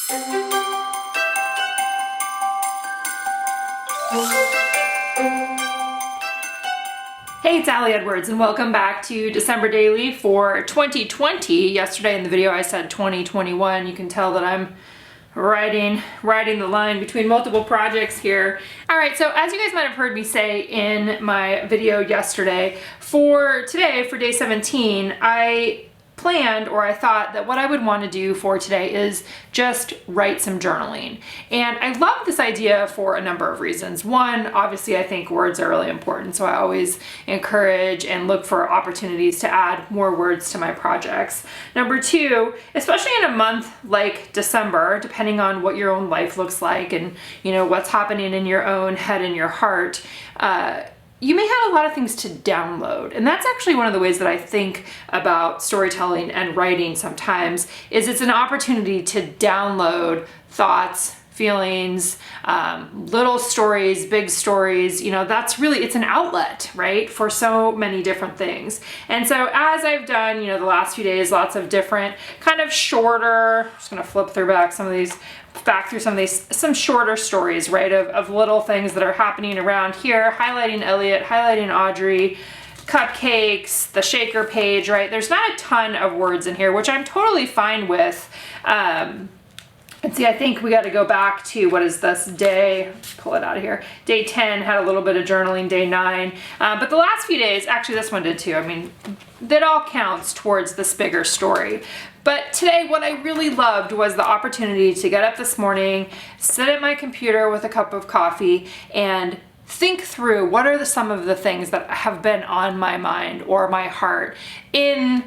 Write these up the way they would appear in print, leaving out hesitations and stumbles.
Hey, it's Allie Edwards, and welcome back to December Daily for 2020. Yesterday in the video I said 2021. You can tell that I'm riding the line between multiple projects here. All right, so as you guys might have heard me say in my video yesterday, for today, for day 17, I planned, or I thought that what I would want to do for today is just write some journaling. And I love this idea for a number of reasons. One, obviously I think words are really important, so I always encourage and look for opportunities to add more words to my projects. Number two, especially in a month like December, depending on what your own life looks like and what's happening in your own head and your heart, you may have a lot of things to download. And that's actually one of the ways that I think about storytelling and writing sometimes, is it's an opportunity to download thoughts, feelings, little stories, big stories. That's really, it's an outlet, right, for so many different things. And so as I've done, the last few days, lots of different kind of shorter, I'm just gonna flip through some shorter stories, right, of little things that are happening around here, highlighting Elliot, highlighting Audrey, cupcakes, the shaker page, right? There's not a ton of words in here, which I'm totally fine with. And see, I think we got to go back to, what is this, pull it out of here. Day 10 had a little bit of journaling, day 9. But the last few days, actually this one did too. I mean, that all counts towards this bigger story. But today, what I really loved was the opportunity to get up this morning, sit at my computer with a cup of coffee, and think through what are some of the things that have been on my mind or my heart in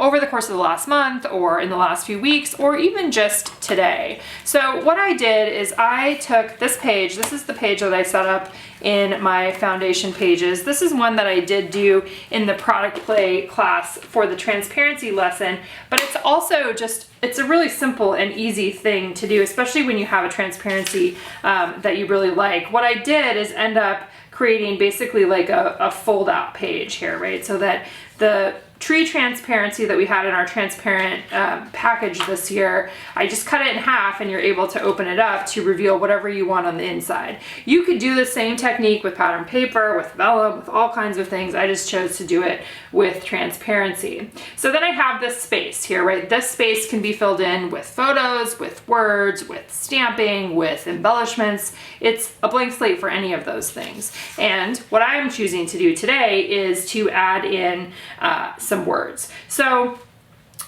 over the course of the last month, or in the last few weeks, or even just today. So what I did is I took this page. This is the page that I set up in my foundation pages. This is one that I did do in the product play class for the transparency lesson, but it's also just, it's a really simple and easy thing to do, especially when you have a transparency that you really like. What I did is end up creating basically like a fold out page here, right? So that the tree transparency that we had in our transparent package this year, I just cut it in half and you're able to open it up to reveal whatever you want on the inside. You could do the same technique with pattern paper, with vellum, with all kinds of things. I just chose to do it with transparency. So then I have this space here, right? This space can be filled in with photos, with words, with stamping, with embellishments. It's a blank slate for any of those things. And what I'm choosing to do today is to add in some words. So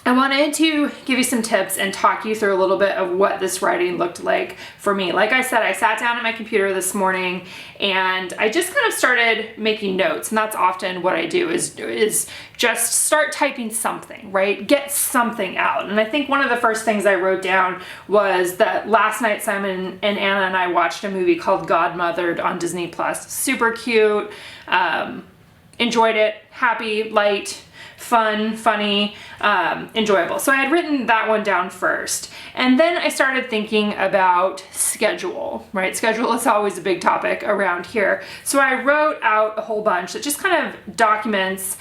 I wanted to give you some tips and talk you through a little bit of what this writing looked like for me. Like I said, I sat down at my computer this morning and I just kind of started making notes, and that's often what I do is just start typing something, right? Get something out. And I think one of the first things I wrote down was that last night Simon and Anna and I watched a movie called Godmothered on Disney Plus. Super cute. Enjoyed it. Happy, light, fun, funny, enjoyable. So I had written that one down first. And then I started thinking about schedule, right? Schedule is always a big topic around here. So I wrote out a whole bunch that just kind of documents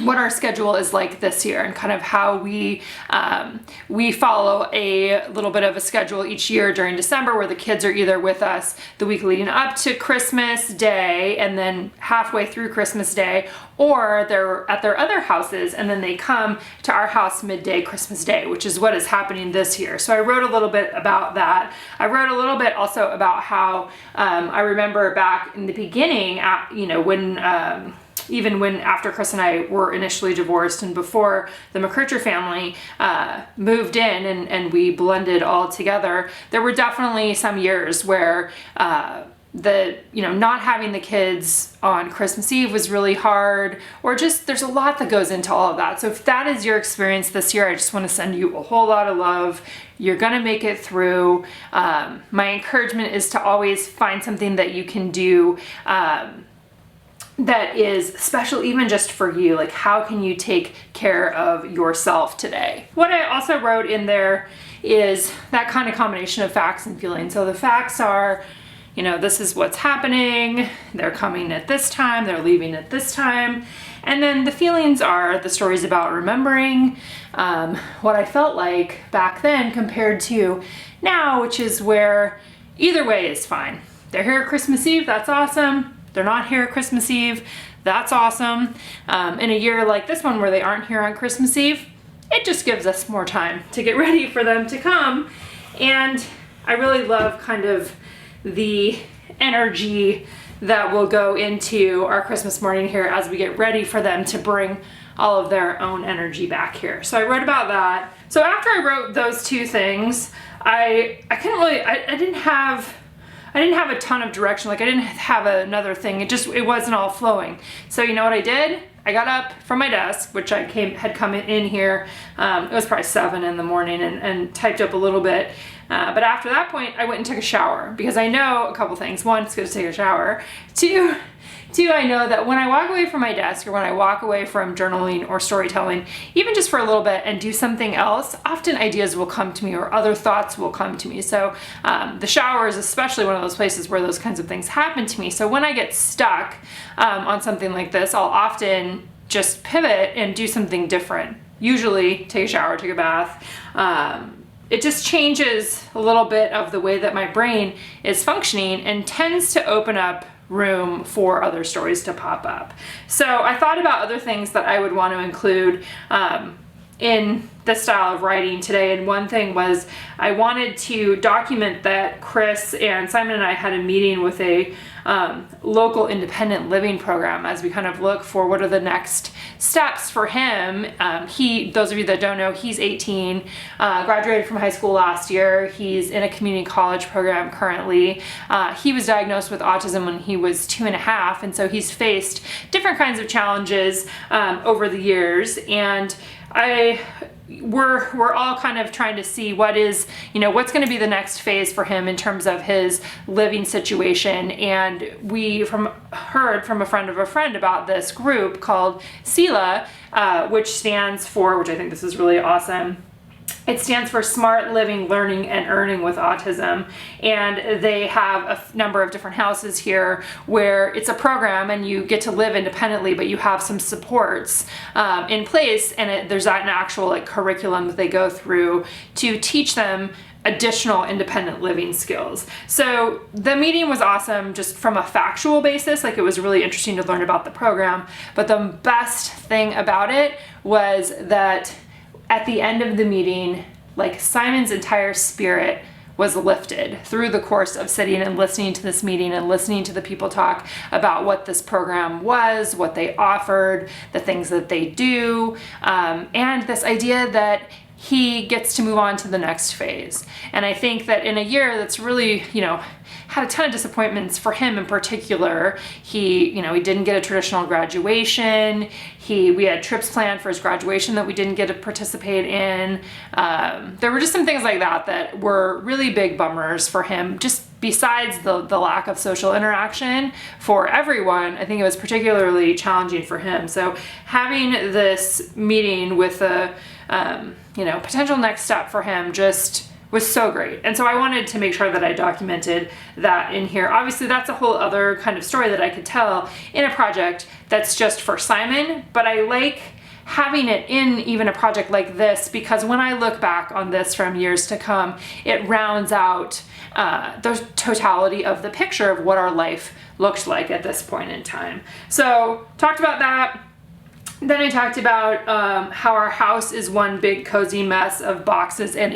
what our schedule is like this year, and kind of how we follow a little bit of a schedule each year during December, where the kids are either with us the week leading up to Christmas Day and then halfway through Christmas Day, or they're at their other houses and then they come to our house midday Christmas Day, which is what is happening this year. So I wrote a little bit about that. I wrote a little bit also about how I remember back in the beginning, when even when after Chris and I were initially divorced and before the McCritcher family moved in and we blended all together, there were definitely some years where not having the kids on Christmas Eve was really hard, or just there's a lot that goes into all of that. So if that is your experience this year, I just want to send you a whole lot of love. You're gonna make it through. My encouragement is to always find something that you can do that is special even just for you. Like, how can you take care of yourself today? What I also wrote in there is that kind of combination of facts and feelings. So the facts are, this is what's happening. They're coming at this time, they're leaving at this time. And then the feelings are the stories about remembering what I felt like back then compared to now, which is where either way is fine. They're here at Christmas Eve, that's awesome. They're not here at Christmas Eve, that's awesome. In a year like this one where they aren't here on Christmas Eve, it just gives us more time to get ready for them to come. And I really love kind of the energy that will go into our Christmas morning here as we get ready for them to bring all of their own energy back here. So I wrote about that. So after I wrote those two things, I didn't have a ton of direction. Like I didn't have another thing. It wasn't all flowing. So you know what I did? I got up from my desk, which had come in here. It was probably 7 in the morning and typed up a little bit. But after that point, I went and took a shower because I know a couple things. One, it's good to take a shower. Two, I know that when I walk away from my desk or when I walk away from journaling or storytelling, even just for a little bit and do something else, often ideas will come to me or other thoughts will come to me. So the shower is especially one of those places where those kinds of things happen to me. So when I get stuck on something like this, I'll often just pivot and do something different. Usually take a shower, take a bath. It just changes a little bit of the way that my brain is functioning and tends to open up room for other stories to pop up. So I thought about other things that I would want to include in the style of writing today, and one thing was I wanted to document that Chris and Simon and I had a meeting with a local independent living program as we kind of look for what are the next steps for him. Those of you that don't know, he's 18, graduated from high school last year. He's in a community college program currently. He was diagnosed with autism when he was 2.5, and so he's faced different kinds of challenges over the years. And we're all kind of trying to see what's going to be the next phase for him in terms of his living situation. And we heard from a friend of a friend about this group called SELA, which I think this is really awesome. It stands for Smart Living, Learning, and Earning with Autism. And they have a number of different houses here where it's a program and you get to live independently, but you have some supports in place. And there's an actual curriculum that they go through to teach them additional independent living skills. So the meeting was awesome just from a factual basis. It was really interesting to learn about the program. But the best thing about it was that at the end of the meeting, Simon's entire spirit was lifted through the course of sitting and listening to this meeting and listening to the people talk about what this program was, what they offered, the things that they do, and this idea that he gets to move on to the next phase. And I think that in a year that's really, had a ton of disappointments for him in particular. He didn't get a traditional graduation. We had trips planned for his graduation that we didn't get to participate in. There were just some things like that were really big bummers for him, just besides the lack of social interaction for everyone. I think it was particularly challenging for him. So having this meeting with a potential next step for him just was so great. And so I wanted to make sure that I documented that in here. Obviously, that's a whole other kind of story that I could tell in a project that's just for Simon, but I like having it in even a project like this because when I look back on this from years to come, it rounds out the totality of the picture of what our life looks like at this point in time. So talked about that. Then I talked about how our house is one big cozy mess of boxes and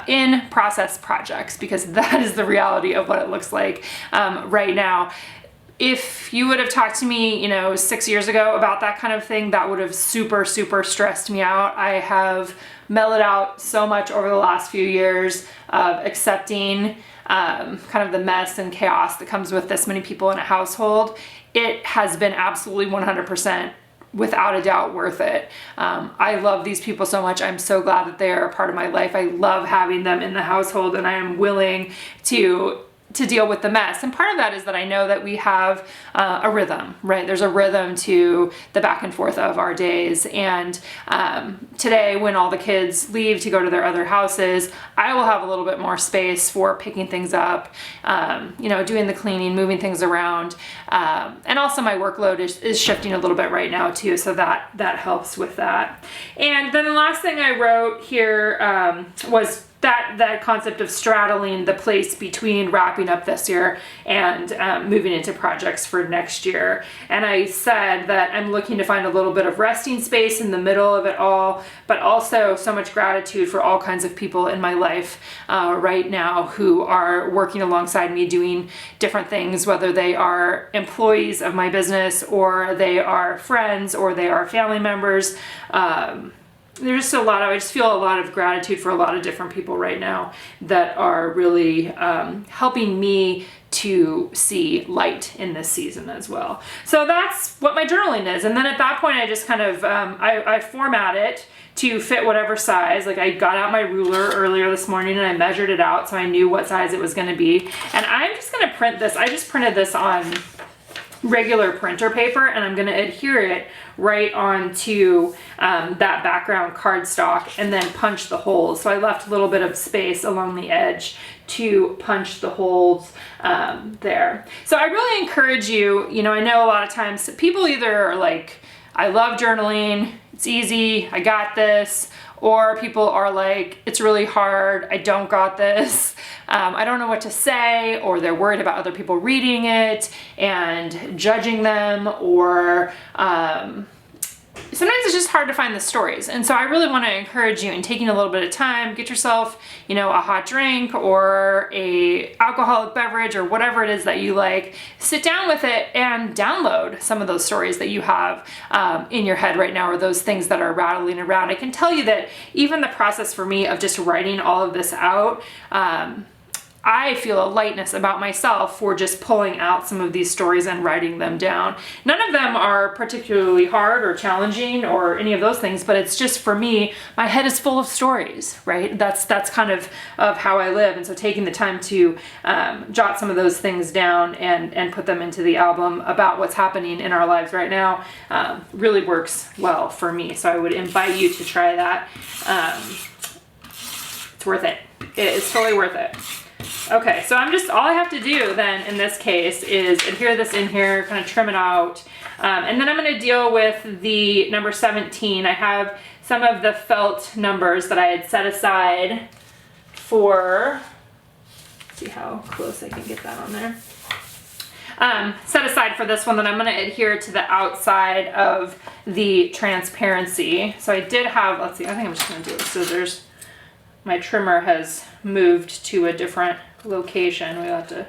in-process projects, because that is the reality of what it looks like right now. If you would have talked to me, 6 years ago about that kind of thing, that would have super, super stressed me out. I have mellowed out so much over the last few years of accepting kind of the mess and chaos that comes with this many people in a household. It has been absolutely 100% without a doubt worth it. I love these people so much. I'm so glad that they are a part of my life. I love having them in the household, and I am willing to to deal with the mess. And part of that is that I know that we have a rhythm, right? There's a rhythm to the back and forth of our days. And today, when all the kids leave to go to their other houses, I will have a little bit more space for picking things up, you know, doing the cleaning, moving things around. And also my workload is shifting a little bit right now too, so that helps with that. And then the last thing I wrote here was that concept of straddling the place between wrapping up this year and moving into projects for next year. And I said that I'm looking to find a little bit of resting space in the middle of it all, but also so much gratitude for all kinds of people in my life right now who are working alongside me doing different things, whether they are employees of my business or they are friends or they are family members. There's just I just feel a lot of gratitude for a lot of different people right now that are really helping me to see light in this season as well. So that's what my journaling is. And then at that point, I just kind of, I format it to fit whatever size. Like I got out my ruler earlier this morning and I measured it out so I knew what size it was going to be. And I'm just going to print this. I just printed this on regular printer paper and I'm going to adhere it right onto that background cardstock and then punch the holes. So I left a little bit of space along the edge to punch the holes there. So I really encourage you, you know, I know a lot of times people either are like, I love journaling, it's easy, I got this, or people are like, it's really hard, I don't got this, I don't know what to say, or they're worried about other people reading it and judging them, or sometimes it's just hard to find the stories. And so I really want to encourage you in taking a little bit of time, get yourself, you know, a hot drink or a alcoholic beverage or whatever it is that you like, sit down with it and download some of those stories that you have in your head right now, or those things that are rattling around. I can tell you that even the process for me of just writing all of this out, I feel a lightness about myself for just pulling out some of these stories and writing them down. None of them are particularly hard or challenging or any of those things, but it's just, for me, my head is full of stories, right? That's kind of how I live. And so taking the time to jot some of those things down and put them into the album about what's happening in our lives right now really works well for me. So I would invite you to try that. It's worth it. It's totally worth it. Okay, so all I have to do then in this case is adhere this in here, kind of trim it out. And then I'm going to deal with the number 17. I have some of the felt numbers that I had set aside for, let's see how close I can get that on there. Set aside for this one that I'm going to adhere to the outside of the transparency. So I did have, let's see, I think I'm just going to do it with scissors. My trimmer has moved to a different location. We'll have to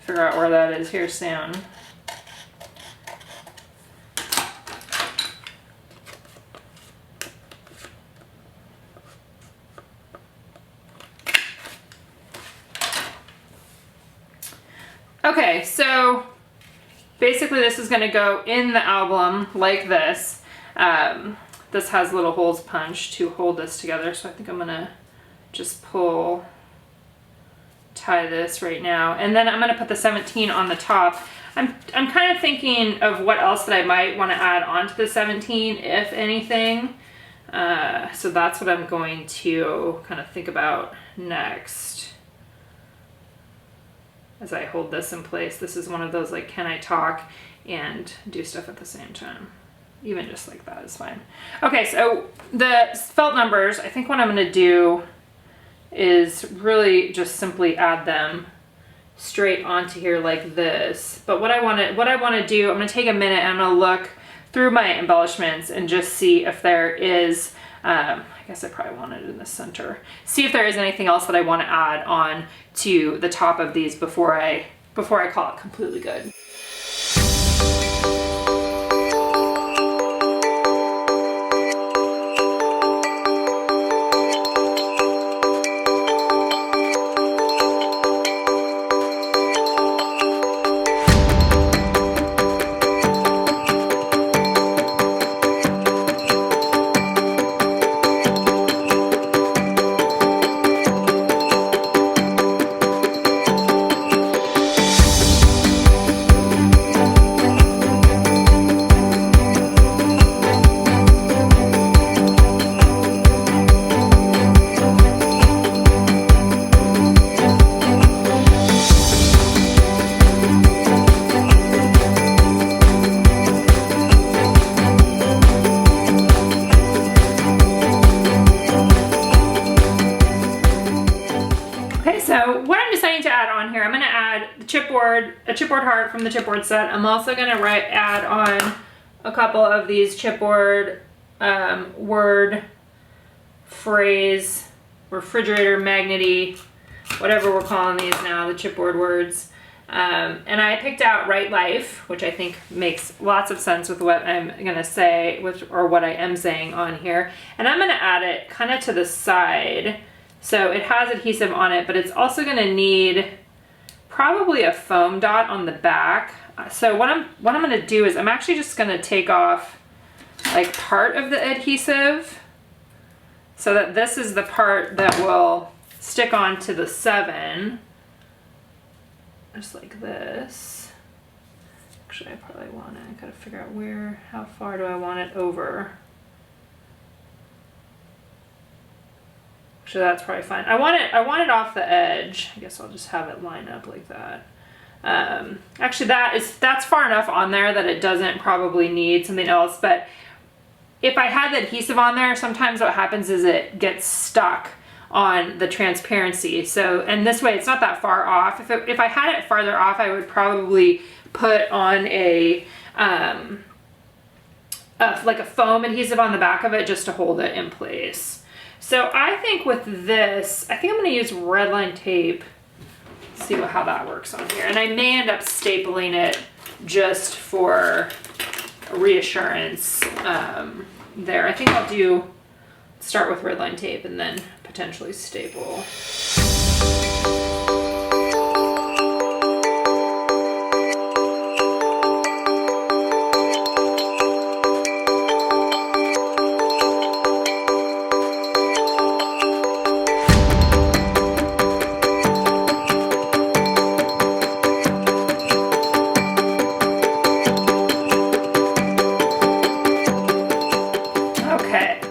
figure out where that is here soon. Okay, so basically this is going to go in the album like this. This has little holes punched to hold this together, so I think I'm going to just tie this right now, and then I'm going to put the 17 on the top. I'm kind of thinking of what else that I might want to add onto the 17, if anything. So that's what I'm going to kind of think about next as I hold this in place. This is one of those, like, can I talk and do stuff at the same time? Even just like that is fine. Okay, so the felt numbers, I think what I'm going to do is really just simply add them straight onto here like this. But what I want to do, I'm going to take a minute and I'm going to look through my embellishments and just see if there is, I guess I probably want it in the center. See if there is anything else that I want to add on to the top of these before I call it completely good. So what I'm deciding to add on here, I'm gonna add the chipboard, a chipboard heart from the chipboard set. I'm also gonna add on a couple of these chipboard word, phrase, refrigerator, magnety, whatever we're calling these now, the chipboard words. And I picked out Right Life, which I think makes lots of sense with what I'm gonna say, or what I am saying on here. And I'm gonna add it kind of to the side. So it has adhesive on it, but it's also gonna need probably a foam dot on the back. So what I'm gonna do is I'm actually just gonna take off like part of the adhesive so that this is the part that will stick onto the 7. Just like this. Actually, I probably want it. I gotta figure out how far do I want it over. Actually, that's probably fine. I want it off the edge. I guess I'll just have it line up like that. Actually, that's far enough on there that it doesn't probably need something else, but if I had the adhesive on there, sometimes what happens is it gets stuck on the transparency. So, and this way it's not that far off. If I had it farther off, I would probably put on like a foam adhesive on the back of it just to hold it in place. So I think with this, I think I'm gonna use red line tape, see how that works on here. And I may end up stapling it just for reassurance there. I think I'll start with red line tape and then potentially staple.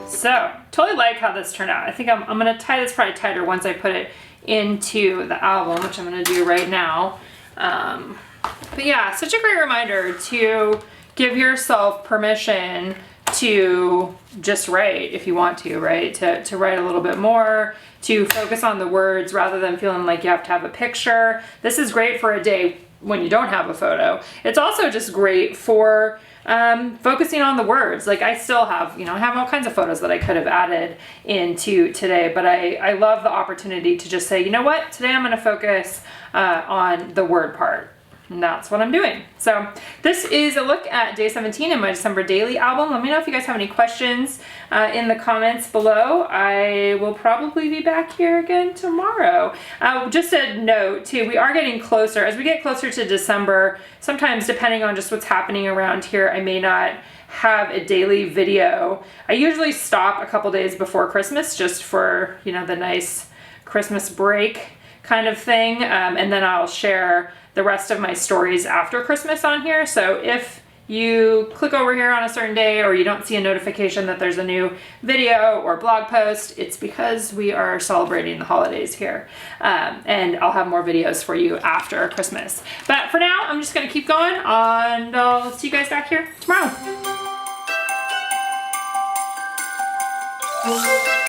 So, totally like how this turned out. I think I'm gonna tie this probably tighter once I put it into the album, which I'm gonna do right now. But yeah, such a great reminder to give yourself permission to just write if you want to, right? To write a little bit more, to focus on the words rather than feeling like you have to have a picture. This is great for a day when you don't have a photo. It's also just great for focusing on the words. Like I still have, I have all kinds of photos that I could have added into today, but I love the opportunity to just say, you know what, today I'm gonna focus on the word part. And that's what I'm doing. So this is a look at day 17 in my December daily album. Let me know if you guys have any questions in the comments below. I will probably be back here again tomorrow. Just a note too, we are getting closer. As we get closer to December, sometimes depending on just what's happening around here, I may not have a daily video. I usually stop a couple days before Christmas just for, the nice Christmas break kind of thing. And then I'll share the rest of my stories after Christmas on here. So if you click over here on a certain day or you don't see a notification that there's a new video or blog post, it's because we are celebrating the holidays here. And I'll have more videos for you after Christmas. But for now, I'm just gonna keep going and I'll see you guys back here tomorrow.